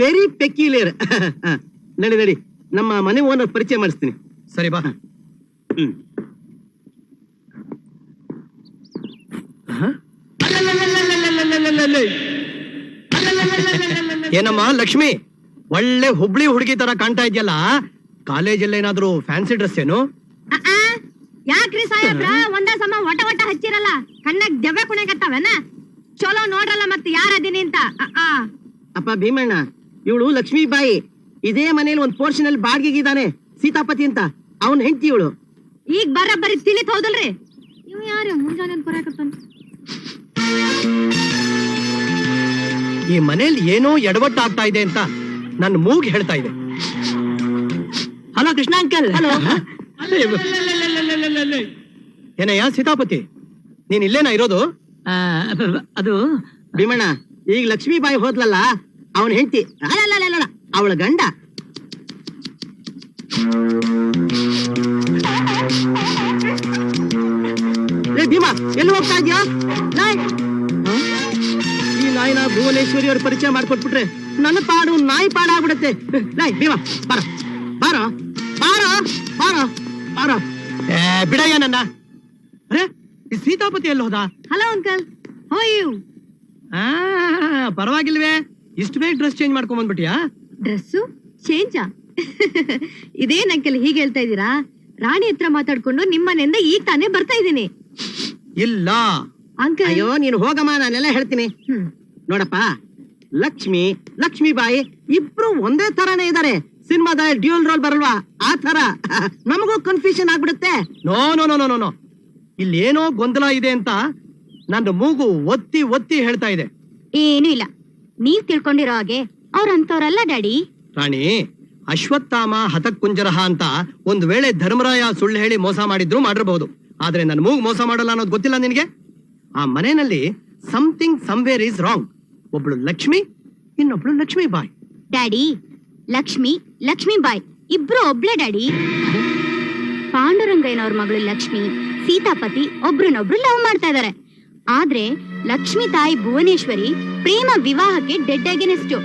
Very peculiar. ನಡಿ ನಡಿ, ನಮ್ಮ ಮನೆ ಓನರ್ ಪರಿಚಯ ಮಾಡಿಸ್ತೀನಿ. ಸರಿ ಬಾ. ಏನಮ್ಮ ಲಕ್ಷ್ಮಿ, ಒಳ್ಳೆ ಹುಬ್ಳಿ ಹುಡುಗಿ ತರ ಕಾಣ್ತಾ ಇದೆಯಲ್ಲ, ಕಾಲೇಜಲ್ಲಿ ಏನಾದ್ರು ಫ್ಯಾನ್ಸಿ ಡ್ರೆಸ್ ಏನು? ಯಾಕ್ರಿ ಸಾಹೇಬ್ರ ಒಂದ ಸಮ ಒಟ ಒಟ ಹಚ್ಚಿರಲ್ಲ, ಕಣ್ಣಾಗ ದೆವ್ವ ಕುಣಕತ್ತಾವನ? ಚಲೋ ನೋಡ್ರಲ್ಲ ಮತ್ತೆ ಯಾರ ಅದೀನಿ ಅಂತ. ಅಪ್ಪ ಭೀಮಣ್ಣ, ಇವಳು ಲಕ್ಷ್ಮೀ ಬಾಯಿ. ಇದೇ ಮನೇಲಿ ಒಂದ್ ಪೋರ್ಷನ್ ಅಲ್ಲಿ ಬಾಡಿಗೆಗಿದ್ದಾನೆ ಸೀತಾಪತಿ ಅಂತ, ಅವನ್ ಹೆಂಡತಿ ಇವಳು. ಈಗ ಬರೀ ತಿಳಿತ್ ಹೌದಲ್ರಿ? ಇವ್ ಯಾರು ಮುಂಜಾನೆ ಬರಾಕತ್ತಾನ? ಈ ಮನೇಲಿ ಏನೋ ಎಡವಟ್ಟು ಆಗ್ತಾ ಇದೆ ಅಂತ ನನ್ನ ಮೂಗ್ ಹೇಳ್ತಾ ಇದೆ. Hello Krishna uncle. ಹಲೋ. ಏನಯ್ಯ ಸೀತಾಪತಿ, ನೀನ್ ಇಲ್ಲೇನಾ ಇರೋದು? ಅದು ಭೀಮಣ್ಣ, ಈಗ ಲಕ್ಷ್ಮೀ ಬಾಯಿ ಹೋದ್ಲಲ್ಲ, ಅವನ್ ಹೆಂಡತಿ ಅಲ್ಲ ಅವಳ ಗಂಡ. ಭೀಮಾ, ಎಲ್ಲಿ ಹೋಗ್ತಾ ಇದ್ಯಾ? ಈ ನಾಯಿನ ಭುವನೇಶ್ವರಿ ಅವ್ರ ಪರಿಚಯ ಮಾಡ್ಕೊಟ್ಬಿಟ್ರೆ ನನ್ನ ಪಾಡು ನಾಯಿ ಪಾಡ ಆಗ್ಬಿಡತ್ತೆ. ಭೀಮಾ ಬಾರ ಬಾರೋ ಬಾರೋ ಬಾರೋ ಬಾರೋ. ಬಿಡಯ್ಯ ನನ್ನ. ಅರೆ, ಈ ಸೀತಾಪತಿ ಎಲ್ಲಿ ಹೋದ? Hello uncle, how you? ಪರವಾಗಿಲ್ವೇ, ಇಷ್ಟು ಬೇಗ ಡ್ರೆಸ್ ಚೇಂಜ್ ಮಾಡ್ಕೊಂಡ್ ಬಂದ್ಬಿಟ್ಟಿಯಾ? ಡ್ರೆಸ್ಸು ಚೇಂಜಾ? ಇದೇನ್ ಅಂಕಲ್ ಹೀಗೆ ಹೇಳ್ತಾ ಇದೀರಾ? ರಾಣಿ ಹತ್ರ ಮಾತಾಡ್ಕೊಂಡು ನಿಮ್ಮನೆಯಿಂದ ಈಗ ತಾನೇ ಬರ್ತಾ ಇದ್ದೀನಿ. ಇಲ್ಲ ಅಂಕಲ್. ಅಯ್ಯೋ ನೀನು ಹೋಗಮ್ಮ, ನಾನೆಲ್ಲ ಹೇಳ್ತೀನಿ. ನೋಡಪ್ಪ, ಲಕ್ಷ್ಮೀ ಬಾಯಿ ಇಬ್ರು ಒಂದೇ ತರಾನೇ ಇದಾರೆ. ಸಿನಿಮಾದ ಡ್ಯೂಲ್ ರೋಲ್ ಬರಲ್ವಾ, ಆ ತರ ನಮಗೂ ಕನ್ಫ್ಯೂಷನ್ ಆಗ್ಬಿಡುತ್ತೆ. No no no no no, ಇಲ್ಲಿ ಏನೋ ಗೊಂದಲ ಇದೆ ಅಂತ ನನ್ನ ಮೂಗು ಒತ್ತಿ ಒತ್ತಿ ಹೇಳ್ತಾ ಇದೆ. ಏನು ಇಲ್ಲ, ನೀವ್ ತಿಳ್ಕೊಂಡಿರೋ ಹಾಗೆ ಅವ್ರಂತವ್ರಲ್ಲ ಡ್ಯಾಡಿ. ರಾಣಿ, ಅಶ್ವತ್ಥಾಮ ಹತಕ್ಕುಂಜರಹ ಅಂತ ಒಂದ್ ವೇಳೆ ಧರ್ಮರಾಯ ಸುಳ್ಳು ಹೇಳಿ ಮೋಸ ಮಾಡಿದ್ರು ಮಾಡಿರಬಹುದು, ಆದ್ರೆ ನನ್ನ ಮೂಗು ಮೋಸ ಮಾಡಲ್ಲ ಅನ್ನೋದು ಗೊತ್ತಿಲ್ಲ ನಿನ್ಗೆ? ಆ ಮನೆಯಲ್ಲಿ ಸಮಥಿಂಗ್ ಸಮ್ವೇರ್ ಈಸ್ ರಾಂಗ್. ಒಬ್ಳು ಲಕ್ಷ್ಮಿ, ಇನ್ನೊಬ್ಳು ಲಕ್ಷ್ಮೀ ಬಾಯಿ. ಡ್ಯಾಡಿ, ಲಕ್ಷ್ಮೀ ಬಾಯ್ ಇಬ್ರು ಒಬ್ಳೆ ಡ್ಯಾಡಿ. ಪಾಂಡುರಂಗಯ್ಯನವ್ರ ಮಗಳು ಲಕ್ಷ್ಮಿ, ಸೀತಾಪತಿ ಒಬ್ರನ್ನೊಬ್ರು ಲವ್ ಮಾಡ್ತಾ ಇದಾರೆ. ಆದ್ರೆ ಲಕ್ಷ್ಮಿ ತಾಯಿ ಭುವನೇಶ್ವರಿ ಪ್ರೇಮ ವಿವಾಹಕ್ಕೆ ಡೆಡ್ ಅಗೇನೆಸ್ಟ್.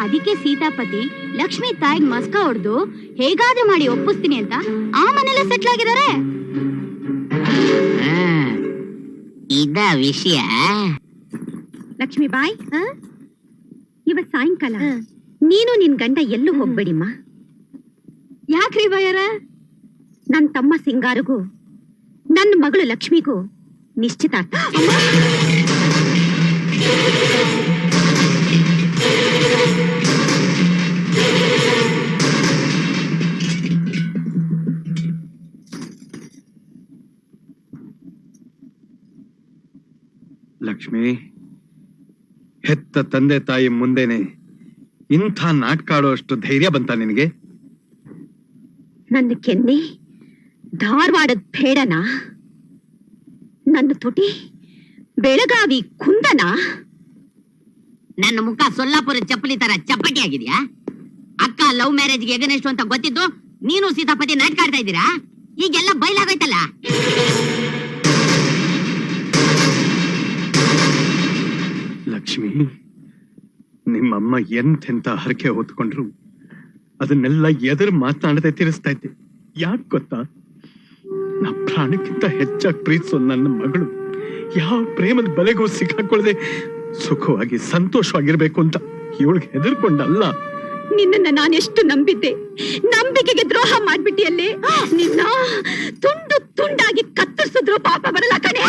ಅದಕ್ಕೆ ಸೀತಾಪತಿ ಲಕ್ಷ್ಮಿ ತಾಯಿಗೆ ಮಸ್ಕ ಹೊಡೆದು ಹೇಗಾದ್ರೂ ಮಾಡಿ ಒಪ್ಪಿಸ್ತೀನಿ ಅಂತ ಆ ಮನೇಲೆ ಸೆಟ್ಲ್ ಆಗಿದ್ದಾರೆ. ಇದ ವಿಷಯ. ಲಕ್ಷ್ಮಿ ಬಾಯ್, ಇವತ್ ಸಾಯಂಕಾಲ ನೀನು ನಿನ್ ಗಂಡ ಎಲ್ಲೂ ಹೋಗ್ಬೇಡಿಮ್ಮ. ಯಾಕ್ರಿ ಬಾಯರ? ನನ್ ತಮ್ಮ ಸಿಂಗಾರಿಗೂ ನನ್ನ ಮಗಳು ಲಕ್ಷ್ಮಿಗೂ ನಿಶ್ಚಿತಾರ್ಥ. ಲಕ್ಷ್ಮಿ, ಹೆತ್ತ ತಂದೆ ತಾಯಿ ಮುಂದೆನೆ ಇಂಥ ನಾಟಕ ಆಡೋಷ್ಟು ಧೈರ್ಯ ಬಂತ ನಿನಗೆ? ನನ್ನ ಕೆನ್ನೆ ಧಾರವಾಡದ ಬೇಡನ, ನನ್ನ ತುಟಿ ಬೆಳಗಾವಿ ಕುಂದನ, ನನ್ನ ಮುಖ ಸೊಲ್ಲಾಪುರ ಚಪ್ಪಲಿ ತರ ಚಪ್ಪಟಿ ಆಗಿದ್ಯಾ? ಅಕ್ಕ ಲವ್ ಮ್ಯಾರೇಜ್ಗೆ ಎಗನೆಷ್ಟು ಅಂತ ಗೊತ್ತಿದ್ದು ನೀನು ಸೀತಾಪತಿ ನಾಟಕ ಆಡ್ತಾ ಇದ್ದೀರಾ? ಈಗೆಲ್ಲ ಬಯಲಾಗೋಯ್ತಲ್ಲ. ಲಕ್ಷ್ಮಿ, ನಿಮ್ಮಮ್ಮ ಎಂತೆಂತ ಹರಕೆ ಹೊತ್ಕೊಂಡ್ರು ಅದನ್ನೆಲ್ಲ ಎದುರು ಮಾತನಾಡದೆ ತೀರಿಸ್ತಾ ಇದ್ದೆ. ಯಾಕೆ ಗೊತ್ತಾ? ನಾ ಪ್ರಾಣಕ್ಕಿಂತ ಹೆಚ್ಚಾಗಿ ಪ್ರೀತಿಸೋ ನನ್ನ ಮಗಳು ಯಾವ ಪ್ರೇಮದ ಬಲೆಗೂ ಸಿಕ್ಕಾಕೊಳ್ಳದೆ ಸುಖವಾಗಿ ಸಂತೋಷವಾಗಿರ್ಬೇಕು ಅಂತ ಇವಳಿಗೆ ಹೆದರ್ಕೊಂಡಲ್ಲ. ನಿನ್ನನ್ನ ನಾನೆಷ್ಟು ನಂಬಿದ್ದೆ, ನಂಬಿಕೆಗೆ ದ್ರೋಹ ಮಾಡ್ಬಿಟ್ಟಿಯಲ್ಲೇ. ನಿನ್ನ ತುಂಡು ತುಂಡಾಗಿ ಕತ್ತರಿಸಿದ್ರು ಪಾಪ ಬರಲ್ಲ ಕಣೆ.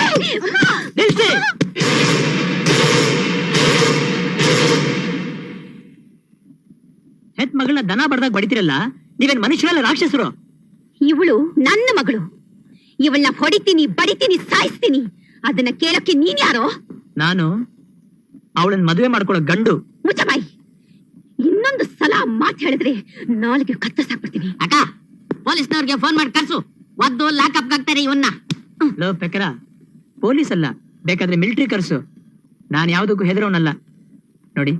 ಹೆತ್ ಮಗಳನ್ನ ದನ ಬಡ್ದಾಗ ಬಡಿತಿರಲ್ಲ, ನೀವೇನ್ ಮನುಷ್ಯರಲ್ಲ ರಾಕ್ಷಸರು? ಇವಳು ನನ್ನ ಮಗಳು. ಇವಳನ್ನ ಹೊಡಿತೀನಿ, ಬಡಿತೀನಿ, ಸಾಯಿಸ್ತೀನಿ. ಅದನ್ನ ಕೇಳಕ್ಕೆ ನೀನ್ ಯಾರೋ? ನಾನು ಅವಳನ್ನ ಮದುವೆ ಮಾಡ್ಕೊಳ್ಳೋ ಗಂಡು. ಮುಚ್ಚಬಾಯಿ, ಇನ್ನೊಂದು ಸಲ ಮಾತು ಹೇಳಿದ್ರೆ ನಾಲ್ಗೆ ಕತ್ತರಿಸಾಕ್ಬಿಡ್ತೀನಿ. ಅಕ್ಕ, ಪೊಲೀಸ್ನವ್ರಿಗೆ ಫೋನ್ ಮಾಡಿ ಕರ್ಸು, ಒದ್ದು ಲಾಕಪ್ ಆಗ್ತಾರೆ ಇವನ್ನ. ಲೋ ಪೆಕರ, ಪೊಲೀಸ್ ಅಲ್ಲ, ಬೇಕಾದ್ರೆ ಮಿಲಿಟರಿ ಕರ್ಸು. ನಾನು ಯಾವ್ದಕ್ಕೂ ಹೆದರೋನಲ್ಲ. ನೋಡಿ,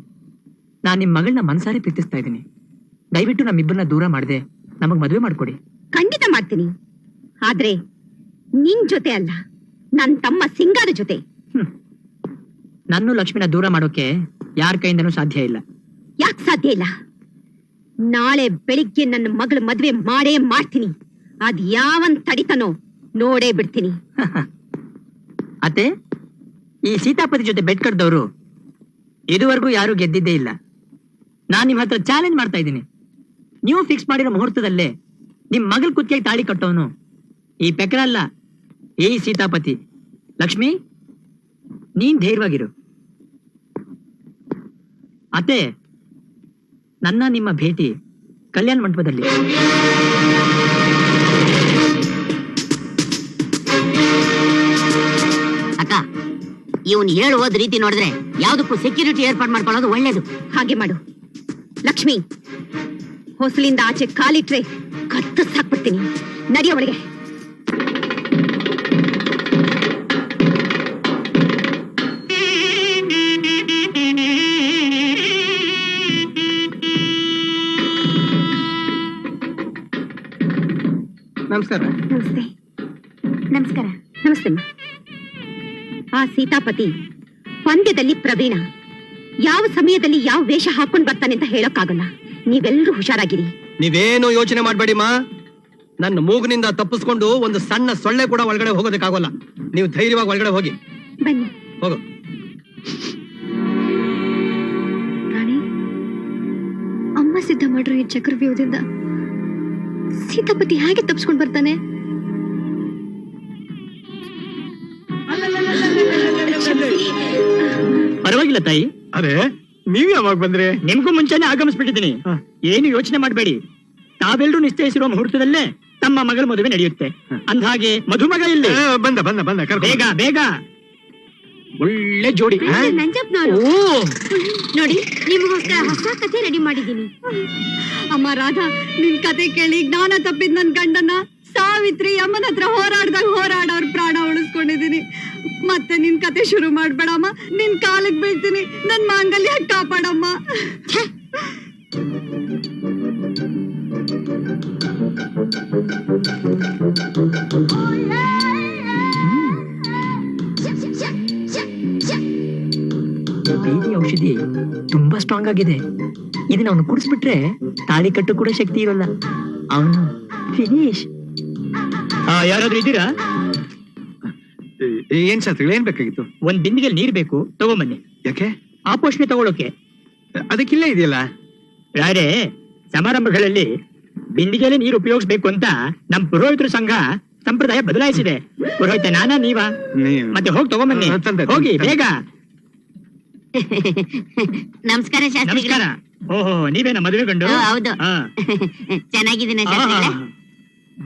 ನಾನ್ ನಿಮ್ ಮಗಳನ್ನ ಮನ್ಸಾರೆ ಪ್ರೀತಿಸ್ತಾ ಇದ್ದೀನಿ. ದಯವಿಟ್ಟು ನಮ್ಮಿಬ್ಬರನ್ನ ದೂರ ಮಾಡದೆ ನಮಗ್ ಮದುವೆ ಮಾಡ್ಕೊಡಿ. ಖಂಡಿತ ಮಾಡ್ತೀನಿ, ಆದ್ರೆ ನಿನ್ ಜೊತೆ ಅಲ್ಲ, ನನ್ ತಮ್ಮ ಸಿಂಗಾರ ಜೊತೆ. ನನ್ನ ಲಕ್ಷ್ಮಿನ ದೂರ ಮಾಡೋಕೆ ಯಾರ ಕೈಯಿಂದನೂ ಸಾಧ್ಯ ಇಲ್ಲ. ಯಾಕೆ ಸಾಧ್ಯ ಇಲ್ಲ? ನಾಳೆ ಬೆಳಿಗ್ಗೆ ನನ್ನ ಮಗಳ ಮದ್ವೆ ಮಾಡೇ ಮಾಡ್ತೀನಿ. ಅದ್ ಯಾವನ್ ತಡಿತಾನೋ ನೋಡೇ ಬಿಡ್ತೀನಿ. ಅತ್ತೆ, ಈ ಸೀತಾಪತಿ ಜೊತೆ ಬೆಟ್ ಕಟ್ಟಿದವರು ಇದುವರೆಗೂ ಯಾರು ಗೆದ್ದಿದ್ದೇ ಇಲ್ಲ. ನಾನ್ ನಿಮ್ ಹತ್ರ ಚಾಲೆಂಜ್ ಮಾಡ್ತಾ ಇದ್ದೀನಿ. ನೀವು ಫಿಕ್ಸ್ ಮಾಡಿರೋ ಮುಹೂರ್ತದಲ್ಲೇ ನಿಮ್ ಮಗಳ ಕುತ್ತಿಗೆ ತಾಳಿ ಕಟ್ಟೋನು ಈ ಪೆಕ್ರ ಅಲ್ಲ, ಈ ಸೀತಾಪತಿ. ಲಕ್ಷ್ಮಿ, ನೀನ್ ಧೈರ್ಯವಾಗಿರು. ಅತ್ತೆ, ನನ್ನ ನಿಮ್ಮ ಭೇಟಿ ಕಲ್ಯಾಣ ಮಂಟಪದಲ್ಲಿ. ಅಕ್ಕ, ಇವನ್ ಹೇಳುವುದ್ ರೀತಿ ನೋಡಿದ್ರೆ ಯಾವ್ದಕ್ಕೂ ಸೆಕ್ಯೂರಿಟಿ ಏರ್ಪಾಡು ಮಾಡ್ಕೊಳ್ಳೋದು ಒಳ್ಳೇದು. ಹಾಗೆ ಮಾಡು ಲಕ್ಷ್ಮಿ. ಹೊಸಲಿಂದ ಆಚೆ ಕಾಲಿಟ್ರೆ ಕತ್ತರಿಸಿ ಹಾಕ್ಬಿಡ್ತೀನಿ. ನಡಿಯೋ ಒಳಗೆ. ನಮಸ್ಕಾರ. ನಮಸ್ತೆ. ನಮಸ್ಕಾರ. ನಮಸ್ತೆ. ಆ ಸೀತಾಪತಿ ಪಂದ್ಯದಲ್ಲಿ ಪ್ರವೀಣ. ಯಾವ ಸಮಯದಲ್ಲಿ ಯಾವ ವೇಷ ಹಾಕೊಂಡ್ ಬರ್ತಾನೆ ಅಂತ ಹೇಳೋಕ್ಕಾಗಲ್ಲ. ನೀವೆಲ್ಲರೂ ಹುಷಾರಾಗಿರಿ. ನೀವೇನು ಯೋಚನೆ ಮಾಡ್ಬೇಡಿ ಮಾ. ನನ್ನ ಮೂಗಿನಿಂದ ತಪ್ಪಿಸ್ಕೊಂಡು ಒಂದು ಸಣ್ಣ ಸೊಳ್ಳೆ ಕೂಡ ಒಳಗಡೆ ಹೋಗೋದಕ್ಕಾಗಲ್ಲ. ನೀವು ಧೈರ್ಯವಾಗಿ ಒಳಗಡೆ ಹೋಗಿ. ಬನ್ನಿ. ಹೋಗು. ರಾಣಿ, ಅಮ್ಮ ಸಿದ್ಧ ಮಾಡ್ರು ಈ ಚಕ್ರವ್ಯೂಹದಿಂದ ಸೀತಾಪತಿ ಹೇಗೆ ತಪ್ಪಿಸ್ಕೊಂಡು ಬರ್ತಾನೆ? ಪರವಾಗಿಲ್ಲ ತಾಯಿ. ಅರೆ, ನೀವ್ ಯಾವಾಗ ಬಂದ್ರೆ? ನಿಮ್ಗೂ ಮುಂಚೆನೆ ಆಗಮಿಸ್ಬಿಟ್ಟಿದ್ದೀನಿ. ಏನು ಯೋಚನೆ ಮಾಡಬೇಡಿ. ತಾವೆಲ್ಲರೂ ನಿಶ್ಚಯಿಸಿರುವ ಮುಹೂರ್ತದಲ್ಲೇ ತಮ್ಮ ಮಗಳ ಮದುವೆ ನಡೆಯುತ್ತೆ. ಅಂದ್ಹಾಗೆ ಮಧುಮಗ ಇಲ್ಲಿ. ಬಂದ ಬಂದ ಬಂದ ಬೇಗ ಬೇಗ. ಒಳ್ಳೆ ಜೋಡಿ. ನಂಜಪ್ಪನವರು ನೋಡಿ, ನಿಮಗೋಸ್ಕರ ಹೊಸ ಕಥೆ ರೆಡಿ ಮಾಡಿದ್ದೀನಿ. ಅಮ್ಮ ರಾಧಾ, ನಿನ್ ಕತೆ ಕೇಳಿ ಜ್ಞಾನ ತಪ್ಪಿದ್ ನನ್ ಗಂಡನ ಸಾವಿತ್ರಿ ಅಮ್ಮನ ಹತ್ರ ಹೋರಾಡೋರ್ ಪ್ರಾಣ ಉಳಿಸ್ಕೊಂಡಿದೀನಿ. ಮತ್ತೆ ನಿನ್ ಕತೆ ಶುರು ಮಾಡ್ಬೇಡಮ್ಮ. ನಿನ್ ಕಾಲಕ್ ಬೀಳ್ತೀನಿ. ನನ್ ಮಾಂಗಲ್ಯ ಕಾಪಾಡಮ್ಮ. ಬೇದಿ ಔಷಧಿ ತುಂಬಾ ಸ್ಟ್ರಾಂಗ್ ಆಗಿದೆ. ಇದನ್ನ ಅವನು ಕುಡಿಸ್ಬಿಟ್ರೆ ತಾಳಿ ಕಟ್ಟು ಕೂಡ ಶಕ್ತಿ ಇರೋಲ್ಲ. ಅವನು ಫಿನಿಶ್. ಯಾರಾದ್ರೂ ಇದ್ದೀರಾ? ಏನ್ ಶಾಸ್ತ್ರಿಗಳು, ಏನ್ ಬೇಕಾಗಿತ್ತು? ಒಂದ್ ಬಿಂದಿಗೆ ನೀರ್ ಬೇಕು, ತಗೊಂಬನ್ನಿ. ಯಾಕೆ? ಆ ಪೋಷಣೆ ತಗೊಳಕ್ಕೆ. ಅದಕ್ಕಿಲ್ಲ ಇದೆಯಲ್ಲ. ಯಾರೇ ಸಮಾರಂಭಗಳಲ್ಲಿ ಬಿಂದಿಗೆಯಲ್ಲಿ ನೀರು ಉಪಯೋಗಿಸ್ಬೇಕು ಅಂತ ನಮ್ ಪುರೋಹಿತರ ಸಂಘ ಸಂಪ್ರದಾಯ ಬದಲಾಯಿಸಿದೆ. ಪುರೋಹಿತ ನಾನಾ ನೀವಾ? ಮತ್ತೆ ಹೋಗಿ ತಗೊಂಬನ್ನಿ. ಹೋಗಿ ಬೇಗ. ನಮಸ್ಕಾರ ನಮಸ್ಕಾರ. ಓಹೋ, ನೀವೇನ ಮದುವೆ ಗಂಡು? ಹೌದು. ಚೆನ್ನಾಗಿದ್ದೀನಿ.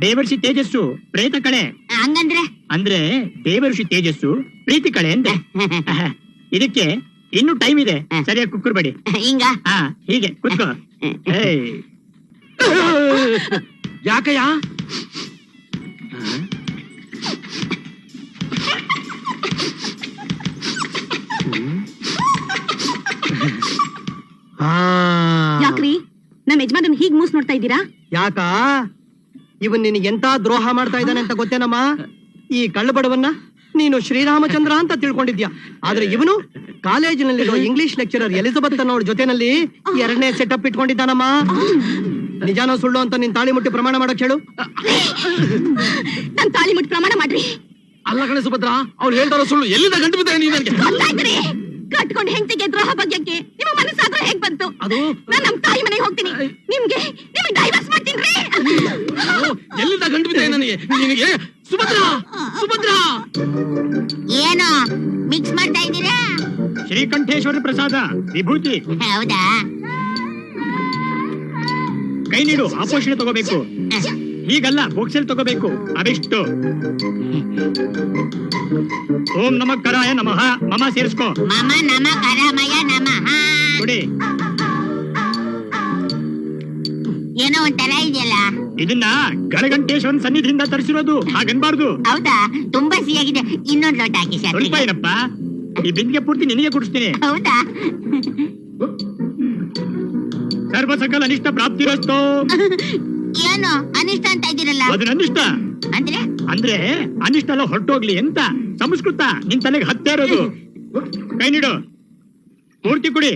ದೇವರ್ಷಿ ತೇಜಸ್ಸು ಪ್ರೇತ ಕಳೆ. ಹಂಗಂದ್ರೆ ಅಂದ್ರೆ ದೇವಋಷಿ ತೇಜಸ್ಸು ಪ್ರೀತಿ ಕಳೆ ಅಂದೆ. ಇದಕ್ಕೆ ಇನ್ನು ಟೈಮ್ ಇದೆ. ಸರಿಯಾಗಿ ಕುಕ್ಕರ್ಬೇಡಿ. ಹಿಂಗ ಹೀಗೆ ಕುತ್ಕೋ. ಯಾಕಯ್ಯ? ಯಾಕ್ರಿ ನಮ್ ಯಜಮಾನನ್ ಹೀಗ್ ಮೂಸ್ ನೋಡ್ತಾ ಇದ್ದೀರಾ? ಯಾಕ? ಇವನ್ ನಿನಗೆ ಎಂತ ದ್ರೋಹ ಮಾಡ್ತಾ ಇದ್ದಾನೆ ಅಂತ ಗೊತ್ತೇನಮ್ಮ? ಈ ಕಳ್ಳಬಡವನ್ನ ನೀನು ಶ್ರೀರಾಮಚಂದ್ರ ಅಂತ ತಿಳ್ಕೊಂಡಿದ್ಯಾ. ಆದ್ರೆ ಇವನು ಕಾಲೇಜಿನಲ್ಲಿರೋ ಇಂಗ್ಲಿಷ್ ಲೆಕ್ಚರರ್ ಎಲಿಜಬೆತ್ ಅನ್ನೋಳ ಜೊತೆನಲ್ಲಿ 2ನೇ ಸೆಟಪ್ ಇಟ್ಕೊಂಡಿದ್ದಾನಮ್ಮ. ನಿಜಾನೋ ಸುಳ್ಳು ಅಂತ ನಿನ್ ತಾಳಿ ಮುಟ್ಟಿ ಪ್ರಮಾಣ ಮಾಡಕ್ ಹೇಳು. ನನ್ ತಾಳಿ ಮುಟ್ಟಿ ಪ್ರಮಾಣ ಮಾಡ್ರಿ. ಅಲ್ಲ ಕಣೆ ಸುಭದ್ರ, ಅವ್ರು ಹೇಳ್ತಾರೋ ಸುಳ್ಳು. ಎಲ್ಲಿಂದ ಗಂಟು ಬಿದ್ದ ನೀ ನನಗೆ? ಕಟ್ಕೊಂಡು ಹೆಂಡತಿಗೆ ದ್ರೋಹ ಬಗ್ಗೆಕ್ಕೆ ನಿಮ್ಮ ಮನಸ್ಸಾದ್ರೂ ಹೇಗ್ ಬಂತು? ಅದು ನಾನ್ ನಮ್ ತಾಯಿ ಮನೆಗೆ ಹೋಗ್ತೀನಿ. ನಿಮ್ಗೆ ಡೈವರ್ಸ್ ಮಾಡ್ತೀನಿ. ಎಲ್ಲಿಂದ ಗಂಟು ಬಿದ್ದ ನನಗೆ? ನಿನಗೆ ಸುಭದ್ರ ಸುಭದ್ರ ಏನೋ ಮಿಕ್ಸ್ ಮಾಡ್ತಾ ಇದ್ದೀರಾ? ಶ್ರೀಕಂಠೇಶ್ವರ ಪ್ರಸಾದ ವಿಭೂತಿ. ಹೌದಾ? ಕೈ ನೀಡು. ಆಪೋಷಣೆ ತಗೋಬೇಕು. ಹೀಗಲ್ಲ, ಬೊಕ್ಸೆಲ್ ತಗೋಬೇಕು. ಅವೆಷ್ಟು? ಓಂ ನಮಃ ಕರಾಯ ನಮಃ. ಮಮ ಸೇರಿಸ್ಕೋ. ಮಮ ನಮ ಕರಮಯ ನಮಃ. ನೋಡಿ, ಏನೋ ಒಂಥರ ಇದೆಯಲ್ಲ. ಇದನ್ನ ಗರಗಂಟೇಶ್ವರನ್ ಸನ್ನಿಧಿಯಿಂದ ತರಿಸಿರೋದು. ಹಾಗನ್ಬಾರ್ದು. ಹೌದಾ? ತುಂಬಾ ಸಿಹಿಯಾಗಿದೆ. ಇನ್ನೊಂದು ಲೋಟ ಹಾಕಿ ಸರ್. ಸ್ವಲ್ಪ ಏನಪ್ಪ, ಈ ಬಿಂದಿಗೆ ಪೂರ್ತಿ ನಿನಗೆ ಕುಡಿಸ್ತೀನಿ. ಹೌದಾ? ಸರ್ವ ಸಕಲ ಅನಿಷ್ಟ ಪ್ರಾಪ್ತಿರಸ್ತೋ. ಏನು ಅನಿಷ್ಟ ಅಂತ ಇದ್ದೀರಲ್ಲ? ಅದು ನನ್ನಿಷ್ಟ. ಅಂದ್ರೆ ಅಂದ್ರೆ ಅನಿಷ್ಟ ಎಲ್ಲ ಹೊರಟೋಗ್ಲಿ ಅಂತ ಸಂಸ್ಕೃತ ನಿನ್ ತಲೆಗೆ ಹತ್ತೇ ಇರೋದು. ಕೈ ನೀಡು. ಪೂರ್ತಿ ಕುಡಿ.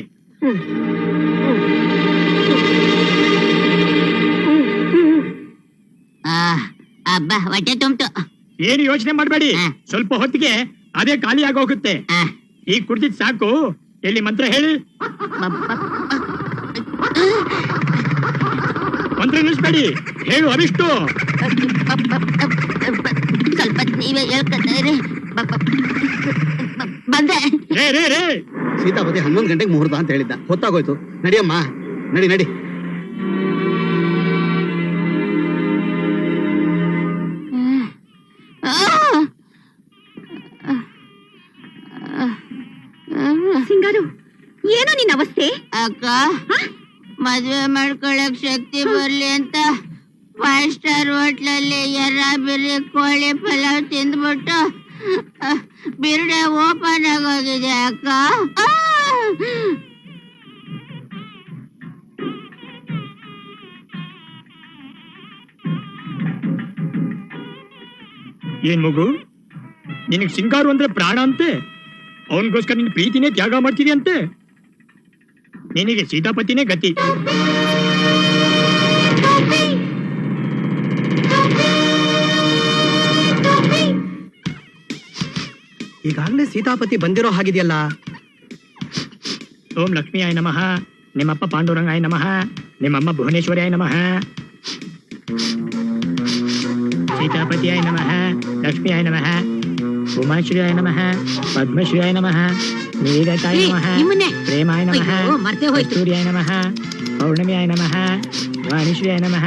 ಅಬ್ಬ ಹೊಟ್ಟೆ ತುಂಬ್ತು. ಏನು ಯೋಚನೆ ಮಾಡಬೇಡಿ, ಸ್ವಲ್ಪ ಹೊತ್ತಿಗೆ ಅದೇ ಖಾಲಿ ಆಗೋಗುತ್ತೆ. ಈಗ ಕುಡ್ದಿದ್ ಸಾಕು. ಎಲ್ಲಿ ಮಂತ್ರ ಹೇಳಿ. ಮಂತ್ರ ನಿಲ್ಲಿಸ್ಬೇಡಿ, ಹೇಳು ಅವಿಷ್ಟು. ಸ್ವಲ್ಪ ನೀವೇ ಹೇಳ್ಕೊತಾರೆ. ಬಂದೆ. ರೇ ರೇ ರೇ ಸೀತಾಪತಿ 11 ಗಂಟೆಗೆ ಮುಹೂರ್ತ ಅಂತ ಹೇಳಿದ್ದ. ಹೊತ್ತಾಗೋಯ್ತು. ನಡಿಯಮ್ಮ, ನಡಿ ನಡಿ. ಸಿಂಗಾರು, ಏನೋ ನಿನ್ನ ಅವಸ್ಥೆ? ಅಕ್ಕ, ಮದ್ವೆ ಮಾಡ್ಕೊಳಕ್ ಶಕ್ತಿ ಬರ್ಲಿ ಅಂತ 5 ಸ್ಟಾರ್ ಹೋಟ್ಲಲ್ಲಿ ಎರ್ರ ಬಿರಿ ಕೋಳಿ ಪಲಾವ್ ತಿಂದ್ಬಿಟ್ಟು ಬಿರುಡೆ ಓಪನ್ ಆಗೋಗಿದೆ ಅಕ್ಕ. ಏನ್ ಮಗು, ನಿನಗ್ ಸಿಂಗಾರು ಅಂದ್ರೆ ಪ್ರಾಣ ಅಂತೆ. ಅವನಿಗೋಸ್ಕರ ನಿನ್ ಪ್ರೀತಿನೇ ತ್ಯಾಗ ಮಾಡ್ತೀರಿ ಅಂತೆ. ನಿನಗೆ ಸೀತಾಪತಿನೇ ಗತಿ. ಈಗಾಗಲೇ ಸೀತಾಪತಿ ಬಂದಿರೋ ಹಾಗಿದೆಯಲ್ಲ. ಓಂ ಲಕ್ಷ್ಮೀಯಾಯ ನಮಃ, ನಿಮ್ಮಪ್ಪ ಪಾಂಡುರಂಗಾಯ ನಮಃ, ನಿಮ್ಮಮ್ಮ ಭುವನೇಶ್ವರಿಯಾಯ ನಮಃ. ಸೀತಾಪತಿಯಾಯ ನಮಃ, ಲಕ್ಷ್ಮೀಯಾಯ ನಮಃ, ಉಮಾಶ್ರೀಯಾಯ ನಮಃ, ಪದ್ಮಶ್ರೀಯಾಯ ನಮಃ, ನೀಲತಾಯ ನಮಃ, ಪ್ರೇಮಾಯ ನಮಃ, ಕಸ್ತೂರಿಯಾಯ ನಮಃ, ಪೌರ್ಣಮಿಯಾಯ ನಮಃ, ವಾಣಿಶ್ರೀಯಾಯ ನಮಃ.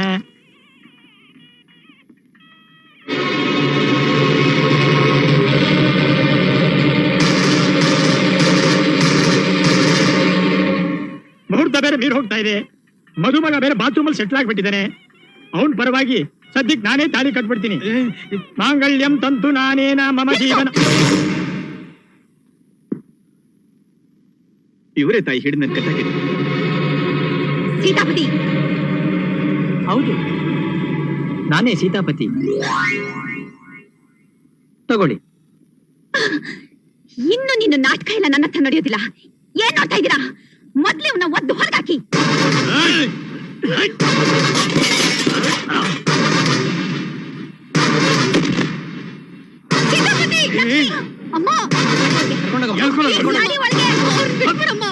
ಮುಹೂರ್ತ ಬೇರೆ ಮೀರ್ ಹೋಗ್ತಾ ಇದೆ. ಮದುಮಗ ಬೇರೆ ಬಾತ್ರೂಮ್ ಅಲ್ಲಿ ಸೆಟ್ಲ್ ಆಗ್ಬಿಟ್ಟಿದ್ದಾನೆ. ಅವನ್ ಪರವಾಗಿ ಸದ್ಯಕ್ಕೆ ನಾನೇ ತಾಳಿ ಕಟ್ಬಿಡ್ತೀನಿ. ಮಾಂಗಲ್ಯಂ ತಂತು ನಾನೇನ ಮಮ ಜೀವನ. ಇವರೇ ತಾಯಿ ಹಿಡಿದ ನನ್ನ ಕಥೆಗೆ. ಸೀತಾಪತಿ, ಹೌದು, ನಾನೇ ಸೀತಾಪತಿ. ತಗೊಳ್ಳಿ. ಇನ್ನು ನಿನ್ನ ನಾಟಕ ಎಲ್ಲ ನನ್ನ ಹತ್ರ ನಡೆಯೋದಿಲ್ಲ. ಏನ್ ನೋಡ್ತಾ ಇದ್ದೀರಾ? ಮೊದ್ಲೇ ಇವನ್ನ ಒದ್ದು ಹೊರಗಾಕಿ. ಸೀತಾಪತಿ, ಲಕ್ಷ್ಮಿ, ಅಮ್ಮ, ಗಾಡಿ ಒಳಗೆ ಅವ್ರ್ನ ಬಿಟ್ಬಿಡಮ್ಮ.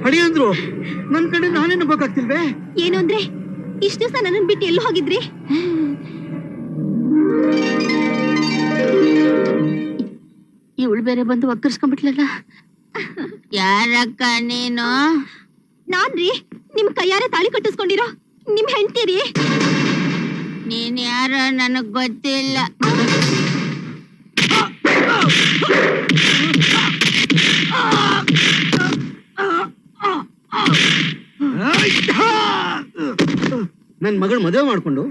ಅಡಿ ಅಂದ್ರು ನನ್ ಕಡೆ ನಾನೇನು ಬೇಕಾಗ್ತಿಲ್ವೇ? ಏನು ಅಂದ್ರೆ ಇಷ್ಟು ದಿವಸ ನನ್ನನ್ ಬಿಟ್ಟು ಎಲ್ಲಿ ಹೋಗಿದ್ರಿ? ಇವಳು ಬೇರೆ ಬಂದು ಒಕ್ಕರ್ಸ್ಕೊಂಡ್ಬಿಟ್ಲಲ್ಲ. ಯಾರಕ್ಕ ನೀನು? ನಾನ್ರಿ, ನಿಮ್ ಕೈಯಾರೆ ತಾಳಿ ಕಟ್ಟಿಸ್ಕೊಂಡಿರೋ ನಿಮ್ ಹೆಂಡ್ತೀರಿ. ನೀನ್ ಯಾರೋ ನನಗ್ ಗೊತ್ತಿಲ್ಲ. ನನ್ ಮಗಳು ಮದುವೆ ಮಾಡ್ಕೊಂಡು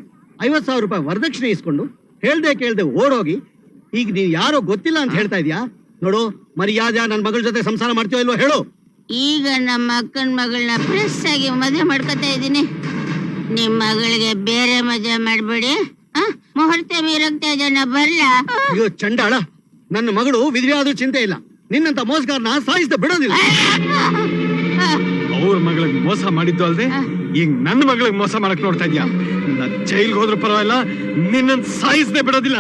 50,000 ರೂಪಾಯಿ ವರದಕ್ಷಿಣೆ ಇಸ್ಕೊಂಡು ಹೇಳ್ದೆ ಕೇಳ್ದೆ ಓಡೋಗಿ ಈಗ ನೀವ್ ಯಾರೋ ಗೊತ್ತಿಲ್ಲ ಅಂತ ಹೇಳ್ತಾ ಇದೀಯಾ? ನೋಡು, ಮರ್ಯಾದೆ ನನ್ ಮಗಳ ಜೊತೆ ಸಂಸಾರ ಮಾಡ್ತೀಯೋ ಇಲ್ವೋ ಹೇಳು. ಈಗ ನಮ್ಮ ಅಕ್ಕನ ಮಗಳನ್ನ ಫ್ರೆಶ್ ಆಗಿ ಮದುವೆ ಮಾಡ್ಕೊತಾ ಇದ್ದೀನಿ. ನಿಮ್ ಮಗಳಿಗೆ ಬೇರೆ ಮದುವೆ ಮಾಡ್ಬೇಡಿ. ಮುಹೂರ್ತ ಮೀರೋಗ್ತಾ ಇದನ್ನ ಬರ್ಲ. ಅಯ್ಯೋ ಚಂಡಾಳ, ನನ್ನ ಮಗಳು ವಿಧವೆ ಆದ್ರೂ ಚಿಂತೆ ಇಲ್ಲ. ನಿನ್ನಂತ ಮೋಸಗಾರನ ಸಾಯಿಸ್ದೆ ಬಿಡೋದಿಲ್ಲ. ಅವ್ರ ಮಗಳಿಗೆ ಮೋಸ ಮಾಡಿದ್ದು ಅಲ್ದೆ ಈಗ ನನ್ನ ಮಗಳಿಗೆ ಮೋಸ ಮಾಡಕ್ ನೋಡ್ತಾ ಇದ್ಯಾ? ಜೈಲ್ಗೆ ಹೋದ್ರೂ ಪರವಾಗಿಲ್ಲ, ನಿನ್ನ ಸಾಯಿಸದೆ ಬಿಡೋದಿಲ್ಲ.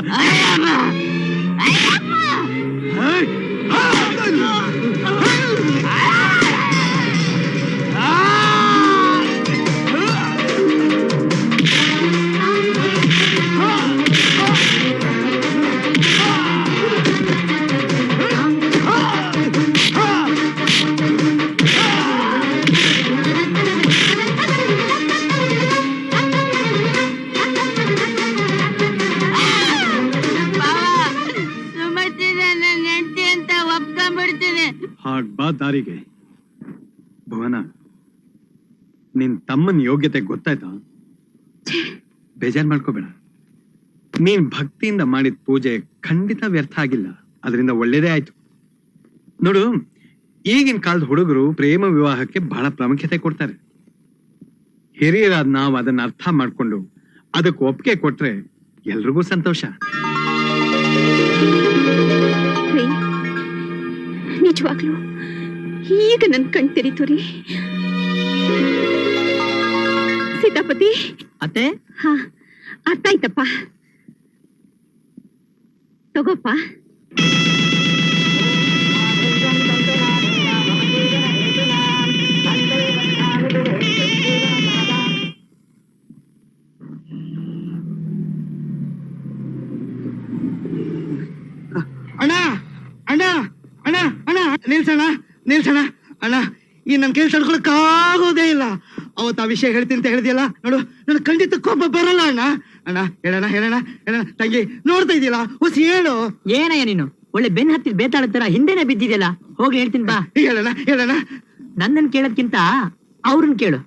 ಹಾಗ್ ಬಾ ದಾರಿಗೆ. ಭುವನ, ನಿನ್ ತಮ್ಮನ ಯೋಗ್ಯತೆ ಗೊತ್ತಾಯ್ತಾ? ಬೇಜಾರ್ ಮಾಡ್ಕೋಬೇಡ. ನೀನ್ ಭಕ್ತಿಯಿಂದ ಮಾಡಿದ ಪೂಜೆ ಖಂಡಿತ ವ್ಯರ್ಥ ಆಗಿಲ್ಲ, ಅದರಿಂದ ಒಳ್ಳೇದೇ ಆಯ್ತು. ನೋಡು, ಈಗಿನ ಕಾಲದ ಹುಡುಗರು ಪ್ರೇಮ ವಿವಾಹಕ್ಕೆ ಬಹಳ ಪ್ರಾಮುಖ್ಯತೆ ಕೊಡ್ತಾರೆ. ಹಿರಿಯರಾದ ನಾವು ಅದನ್ನ ಅರ್ಥ ಮಾಡ್ಕೊಂಡು ಅದಕ್ಕೆ ಒಪ್ಪಿಗೆ ಕೊಟ್ರೆ ಎಲ್ರಿಗೂ ಸಂತೋಷ. ರೀ, ನಿಜವಾಗ್ಲು ಈಗ ನನ್ ಕಣ್ ತೆರೀತು ರೀ. ಸೀತಾಪತಿ, ಅತ್ತೆ, ಹಾ ಅರ್ಥ ಆಯ್ತಪ್ಪ. ತಗೋಪ್ಪ. ಅಣ್ಣ ಅಣ್ಣ ಅಣ್ಣ ಅಣ್ಣ ನಿಲ್ಸಣ್ಣ ನಿಲ್ಸಣ್ಣ ಅಣ್ಣ, ಈ ನನ್ ಕೇಳಿ ತಡ್ಕೊಳಕ್ಕಾಗೋದೇ ಇಲ್ಲ. ಅವತ್ತು ಆ ವಿಷಯ ಹೇಳ್ತೀನಿ ಅಂತ ಹೇಳಿದ್ಯಲ್ಲ, ನೋಡು ನನ್ ಖಂಡಿತ ಕೋಪ ಬರಲ್ಲ ಅಣ್ಣ. ಅಣ್ಣ ಹೇಳೋಣ ಹೇಳೋಣ ಹೇಳೋಣ. ತಂಗಿ ನೋಡ್ತಾ ಇದೀಯಲ್ಲ, ಹೊಸ ಹೇಳು. ಏನಯ್ಯ ನೀನು ಒಳ್ಳೆ ಬೆನ್ ಹತ್ತಿದ ಬೇತಾಳ ತರ ಹಿಂದೆನೆ ಬಿದ್ದಿದ್ಯಲ್ಲ. ಹೋಗಿ ಹೇಳ್ತೀನಿ ಬಾ. ಹೇಳೋಣ ಹೇಳೋಣ. ನನ್ನನ್ ಕೇಳೋದ್ಕಿಂತ ಅವ್ರನ್ನ ಕೇಳು.